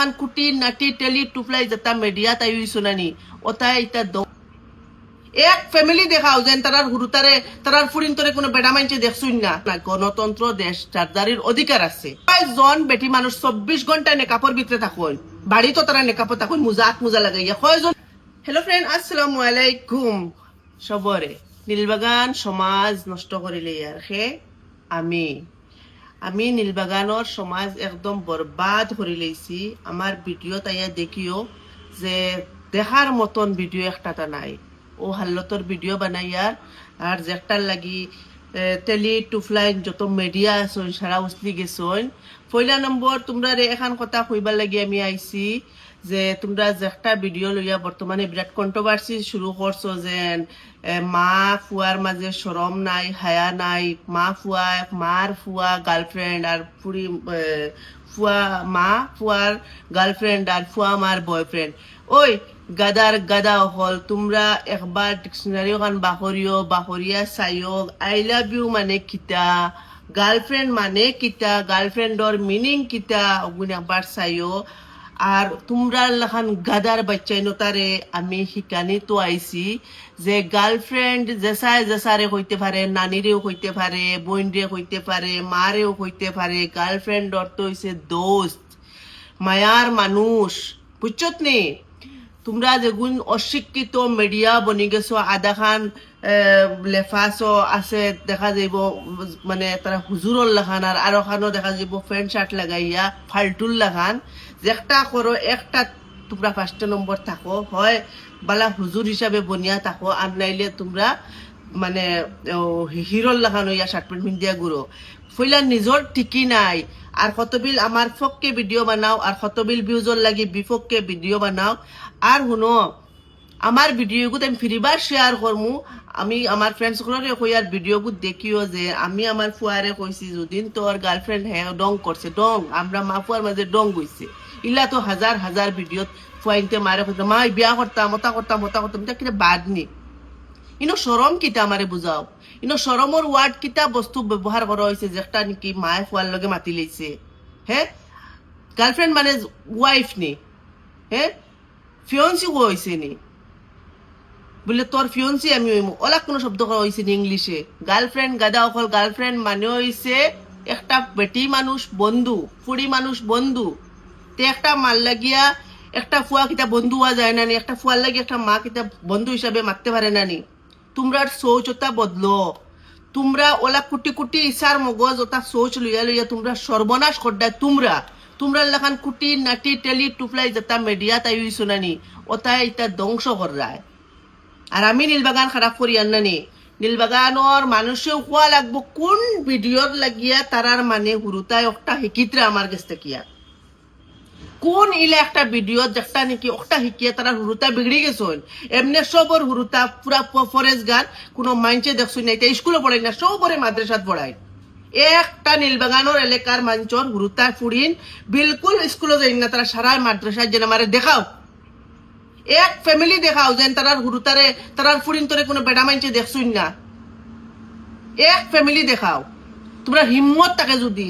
লাখান কুটি নাটি টেলি টুফলাই যেটা মিডিয়া তাই শুনানি ওটাই এটা এক ফ্যামিলি দেখাও যেন তারার হুরুতারে তারার ফুরিন্তরে কোনো বেড়া মাইনছে দেখছুন না গণতন্ত্র দেশ চারদারির অধিকার আছে জন বেটি মানুষ 24 ঘন্টা নেকাপর ভিতরে থাকুন বাড়ি তো তারা নেকাপর থাকুন মোজা লাগাইয়া কয়জন। হ্যালো ফ্রেন্ড, আসসালামু আলাইকুম। সবরে নীলবাগান সমাজ নষ্ট করিলে আর হে আমি নীলবাগানের সমাজ একদম বরবাদ করে লেছি। আমার ভিডিও তাইয়া দেখিও যে দেখার মতন ভিডিও একটা নাই। ও হাল্লতর ভিডিও বানাইয়ার আর যেটার লাগি টেলি টুফলাইন যত মিডিয়া আছেন সারা উসলি গেছেন। পয়লা নম্বর তোমরা এখান কথা কইবার লাগি আমি আইছি যে তোমরা যেটা ভিডিও লইয়া বর্তমানে বিরাট কন্ট্রোভার্সি শুরু করছো যেন মা ফুয়ার মাঝে শরম নাই, হায়া নাই, মা ফুয়া মার ফুয়া গার্লফ্রেন্ড আর পুরি ফুয়া মা ফুয়ার গার্লফ্রেন্ড আর ফুয়া মার বয়ফ্রেন্ড। ওই গাদা হল তোমরা একবার ডিকশনারি ওখান বাহরিয়া চাইও আই লাভ ইউ মানে কিতা, গার্লফ্রেন্ড মানে কিতা, গার্লফ্রেন্ডর মিনিং কিতা ওগুন একবার চাইও। আর তোমরা লাখান গাদার বাচ্চাই নতারে আমি শিকানি তো আইছি যে গার্লফ্রেন্ড জেসারে হইতে পারে, নানিরেও হইতে পারে, বোনরে হইতে পারে, মারেও হইতে পারে। গার্লফ্রেন্ড অর্থ হইছে দোস্ত, মায়ার মানুষ, বুঝছত নি? তোমরা যেগুন অশিক্ষিত মিডিয়া বনি গেছো, আধা খান লেফাসও আছে দেখা যাইব মানে তারা হুজুরর লাখান আর আরো খানো দেখা যাইব প্যান্ট শার্ট লাগাইয়া ফালতুল লাখান। যেটা করো একটা তোমরা 5 নম্বর থাকো, হয় বালা হুজুর হিসাবে বনিয়া থাকো, আর নাইলে তোমরা মানে হিরোর লাখান হইয়া শার্ট প্যান্ট পিন্ধিয়া ঘুরো। ফইলা নিজর ঠিকই নাই। আর কতবিল আমার পক্ষে ভিডিও বানাও আর কতবিল ভিউজর লাগি বিপক্ষে ভিডিও বানাও। আর শুনো, আমার ভিডিওগুলো আমি ফিরিবার শেয়ার করমু। আমি আমার ফ্রেন্ডসকলরে কই আর ভিডিওগুলো দেখিও যে আমি আমার ফুয়ারে কইছি যদিন তোর গার্লফ্রেন্ড হ্যাঁ ডং করছে, ডং আমরা মা ফুয়ার মাঝে ডং গইছে। ইলা তো হাজার ভিডিওত ফুয়াইনতে মারে কইতে মা বিয়া করতাম ওটা করতাম এটা কিনা বাদ নি। ইনো সরম কিতা আমারে বুঝাও। ইনো সরমর ওয়ার্ড কিতা বস্তু ব্যবহার করা হয়েছে যেটা নাকি মায়ে ফুয়ার লগে মাতি লইছে। হ্যাঁ, গার্লফ্রেন্ড মানে ওয়াইফ নি, হ্যাঁ ফিয়ন্সি হয়েছে নি বলে তোর ফিয়ন্সি আমি ওলা কোনো শব্দ করা হয়েছে নি ইংলিশে। গার্লফ্রেন্ড গাদা অকল গার্লফ্রেন্ড মানে হয়েছে একটা বেটি মানুষ বন্ধু, ফুড়ি মানুষ বন্ধু। তে একটা মাল লাগিয়া একটা ফুয়া কিতা বন্ধু হওয়া যায় না নি? একটা ফুয়ার লাগিয়ে একটা মা কিতা বন্ধু হিসাবে মারতে পারে না নি? তোমরা সোচতা বদলো। তোমরা ওলা কুটি ইসার মগজ ওটা সোচ লইয়া তোমরা সর্বনাশ করডায়। তোমরা লেখান কুটি নাটি টেলি টুফলাই যেটা মিডিয়া তাই শুনানি ওটাই এটা ধ্বংস করায়। আর আমি নীলবাগান খারাপ করি আনানি। নীলবাগানোর মানুষেও কোয়া লাগবো কোন ভিডিওর লাগিয়া তারার মানে হুরুতায় একটা শিকিত্রা আমার কাছ থেকে কোন ইলে একটা ভিডিও যেটা নাকি একটা শিকিয়া তারা হুরুতা বিগড়ি গেছেন। এমনি সবর হুরুতা পুরা ফরেস্ট গান কোনো মাইনছে দেখছুন না। এটা স্কুলে পড়াই না, সবরে মাদ্রাসাত পড়াই। একটা নীলবাগানোর এলাকার মাঞ্চর হুরুতা ফুড়িন বিলকুল স্কুলে যাই না, তারা সারা মাদ্রাসায় যেন আমারে দেখাও। এক ফ্যামিলি দেখাও যেন তারার হুরুতারে তারার ফুড়িন তোরে কোনো বেড়া মাইনছে দেখছুন না। এক ফ্যামিলি দেখাও। তোমরা হিম্মত থাকে যদি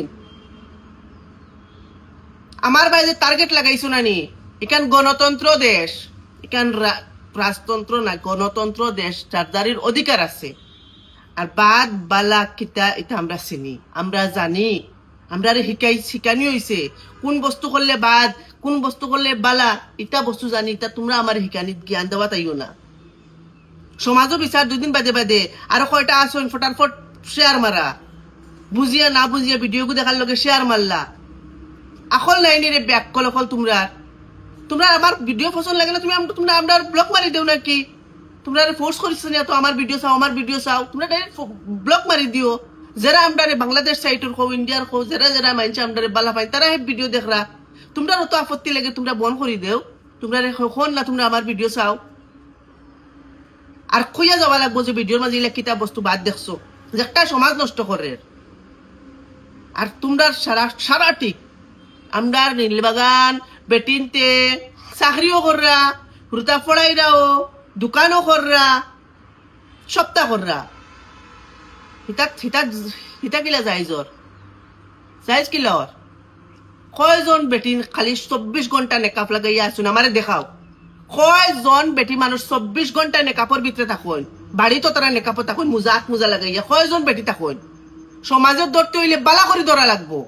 আমার বাইরে টার্গেট লাগাইছো না নি? এখান গণতন্ত্র দেশ, এখান রাজতন্ত্র না, গণতন্ত্র দেশ, চারদারির অধিকার আছে। আর বাদ বালা কিতা এটা আমরা চিনি, আমরা জানি, আমরা শিকানি হয়েছে কোন বস্তু করলে বাদ কোন বস্তু করলে বালা এটা বস্তু জানি। এটা তোমরা আমার শিকানি জ্ঞান দেওয়া তাইও না। সমাজও বিচার 2 দিন বাদে আরো কয়টা আসন ফটাফট শেয়ার মারা, বুঝিয়া না বুঝিয়া ভিডিওগুলো দেখার লগে শেয়ার মারলা। আকল নাই নি রে ব্যাকল অকল তোমরা আমার ভিডিও পছন্দ লাগে না তোমরা আমরা ব্লক মারি দেও নাকি? তোমরা ফোর্স করিস না তো আমার ভিডিও চাও তোমরা ডাইরেক্ট ব্লক মারি দিও। যারা আমরা বাংলাদেশ সাইটের হো ইন্ডিয়ার হো যারা মানছে আমরা বালা পাই তারা ভিডিও দেখরা। তোমরা তো আপত্তি লাগে তোমরা বন্ধ করি দেও। তোমরা হন না তোমরা আমার ভিডিও চাও আর খুঁজা যাওয়া লাগবো যে ভিডিওর মাঝে কিতা বস্তু বাদ দেখছো একটা সমাজ নষ্ট করে। আর তোমরা সারা ঠিক আমরা নীলবাগান বেটিনতে চাকরিও কররা, হুরুতা পড়াইরাও, দোকানও কররা, সপ্তাহ কররা। হিতা কিলা যাইজর যাইজ কিলা কয়জন বেটি খালি 24 ঘন্টা নেকাপ লাগাইয়া আসুন আমারে দেখাও কয়জন বেটি মানুষ 24 ঘন্টা নেকাপের ভিতরে থাকুন বাড়ি তো তারা নেকাপত থাকুন মোজা লাগাইয়া কয়জন বেটি থাকুন সমাজের ধরতে হইলে বালা করে ধরা লাগবো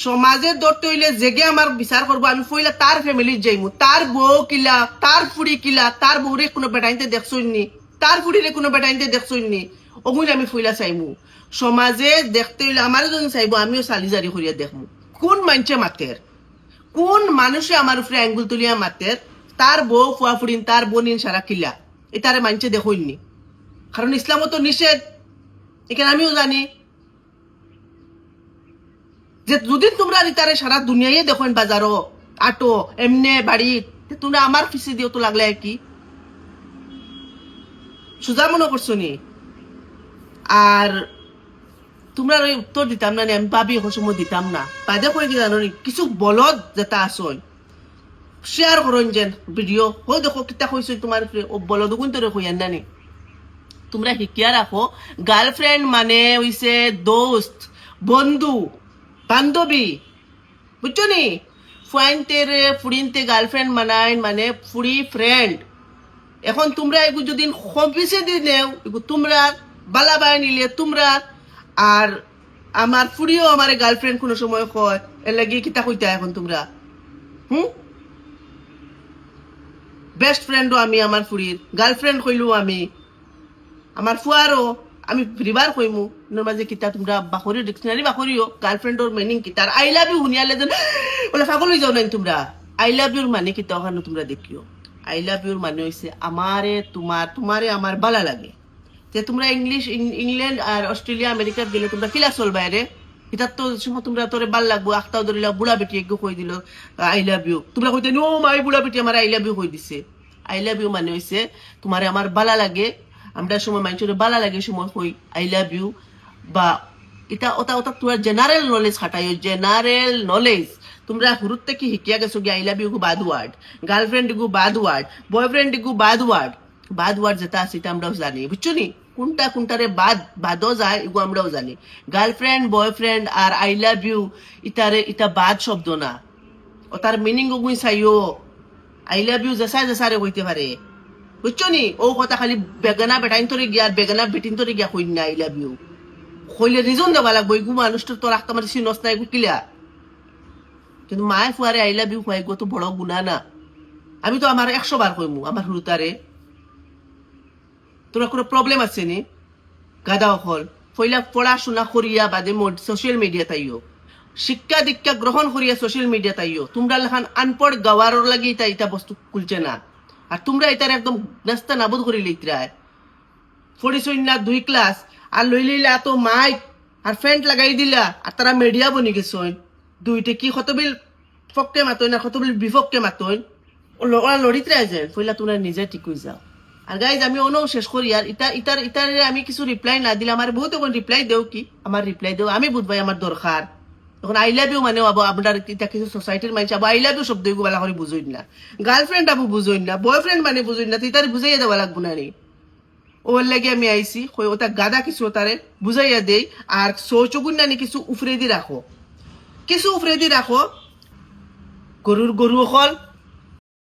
সমাজের ধরতে হইলে জেগে আমার বিচার করবো আমি ফইলা তার ফ্যামিলির যাইমু তার বউ কিলা তার ফুড়ি কিলা তার বউরে কোনো বেটাইতে দেখছইনি তার ফুড়িরে কোনো বেটাইতে দেখছইনি ওগুলো আমি ফইলা চাইমু সমাজে দেখতে হইলে আমার যদি চাইবো আমিও সালিজারি করিয়া দেখমু কোন মানুষে মাতের কোন মানুষে আমার উপরে আঙ্গুল তুলিয়া মাতের তার বউ ফুয়া ফুড়িন তার বোনিন সারা কিলা এটারে মানুষে দেখইনি কারণ ইসলামও তো নিষেধ এখানে আমিও জানি যে যদি তোমরা তারে সারা দুনিয়ায় দেখেন বাজারও আটো এমনে বাড়ি তোমরা আমার ফিসে দিও তো লাগলে কি সোজা মনে করছো নি আর তোমরা ওই উত্তর দিতাম না আমি ভাবি এখন সময় দিতাম না বাদে করে কি জানো কিছু বলদ যেটা আসন শেয়ার করুন যেন ভিডিও হো দেখো কিতা কইছো তোমার ও বলদ কোন তোরে কইয়ান নানি তোমরা শিকিয়া রাখো গার্লফ্রেন্ড মানে হইছে দোস্ত বন্ধু বান্ধবী বুঝছো নি ফুয়াইনতের ফুড়িনতে গার্লফ্রেন্ড মানায় মানে ফুড়ি ফ্রেন্ড এখন তোমরা এগু যদি হবিসে দিলেও এগু তোমরা বালা বাই নিলে তোমরা আর আমার ফুড়িও আমার গার্লফ্রেন্ড কোনো সময় কয় এর লাগি কিতা কইতা এখন তোমরা বেস্ট ফ্রেন্ডও আমি আমার ফুড়ির গার্লফ্রেন্ড কইলো আমি আমার ফুয়ারও আমি ফ্রিবার কইমু নর মাঝে কিতা তোমরা বাকরি ডিকশনারি বাকরিও গার্লফ্রেন্ডর মিনিং কিতা আই লাভ ইউ হুনিয়ালে যেন ওলা পাগল হই যাও না তোমরা আই লাভ ইউর মানে কিতা ওখানে তোমরা দেখিও আই লাভ ইউর মানে হইছে আমারে তোমারে আমার ভালো লাগে যে তোমরা ইংল্যান্ড আর অস্ট্রেলিয়া আমেরিকা গেলে তোমরা কিলা চলবা রে এটা তো সময় তোমরা তোরে ভাল লাগবো আখতাও ধরিলা বুড়া বেটি একটু কই দিল আই লাভ ইউ তোমরা কইতে নো মাই বুড়া বেটি আমার আই লাভ ইউ কই দিছে আই লাভ ইউ মানে হইছে তোমারে আমার ভালো লাগে আমরা সময় মানুষের ভালো লাগে সময় কই আই লাভ ইউ বা এটা ওটা ওটা তোমার জেনারেল নলেজ খাটাইও জেনারেল নলেজ তোমরা হুরুত থেকে শিকিয়া গেছো কি আই লাভ ইউ গু বাদ ওয়ার্ড গার্লফ্রেন্ড গু বাদ ওয়ার্ড বয়ফ্রেন্ড গু বাদ ওয়ার্ড যেটা আছে এটা আমরাও জানি বুঝছো নি কোনটারে বাদও যায় এগু আমরাও জানি গার্লফ্রেন্ড বয়ফ্রেন্ড আর আই লাভ ইউ এটা বাদ শব্দ না ও তার মিনিং ওগুই চাইও আই লাভ ইউ জেসারে কইতে পারে বুঝছো নি ও কথা খালি বেগানা বেটাইন তোরে গিয়া আর বেগানা বেটিন তোরে গিয়া কই না আই লাভ ইউ কইলে রিজন দেওয়া লাগবো এগু মানুষটা তোর রাখতে আমার চিনস না এগু কিলা কিন্তু মায়ে ফুয়ারে আই লাভ ইউ কয় এগু তো বড় গুণা না আমি তো আমার 100 বার কইমু আমার হুরুতারে তোরা কোনো প্রবলেম আছে নি গাদা হল পয়লা পড়াশোনা করিয়া বাদে সোশ্যাল মিডিয়া তাইও শিক্ষা দীক্ষা গ্রহণ করিয়া সোশ্যাল মিডিয়া তাইও তোমরা লেখান আনপড় গাওয়ারর লাগি এটা বস্তু খুলছে না আর তোমরা এটার একদম নাস্তা নাবুদ করে লইতরায় 2 ক্লাস আর লইলা তো মাইক আর ফ্যান্ট লাগাই দিলা আর তারা মিডিয়া বনি গেছইন দুইটা কি কতবিল পক্ষে মাতইন আর কতবিল বিপক্ষে মাতইন ওরা লড়িতরায় যায় পয়লা তোমরা নিজে ঠিক হয়ে যাও আর গাইজ আমি অনও শেষ করি আর ইটারে আমি কিছু রিপ্লাই না দিলে আমার বহুত এখন রিপ্লাই দেও কি আমার রিপ্লাই দেও আমি বুঝবাই আমার দরকার তখন আই লাভ ইউ মানে আপনার এটা কিছু সোসাইটির মানুষ আবো আই লাভ ইউ শব্দ এগুলো বালা করে বুঝইন না গার্লফ্রেন্ড আবু বুঝইন না বয়ফ্রেন্ড মানে বুঝইন না ইটারে বুঝাইয়া দেওয়া লাগবো না রে ওর লাগে আমি আইসি ওটা গাদা কিছু তারে বুঝাইয়া দেই আর চৌচগুন নানি কিছু উফরে দি রাখো গরুর গরু অকল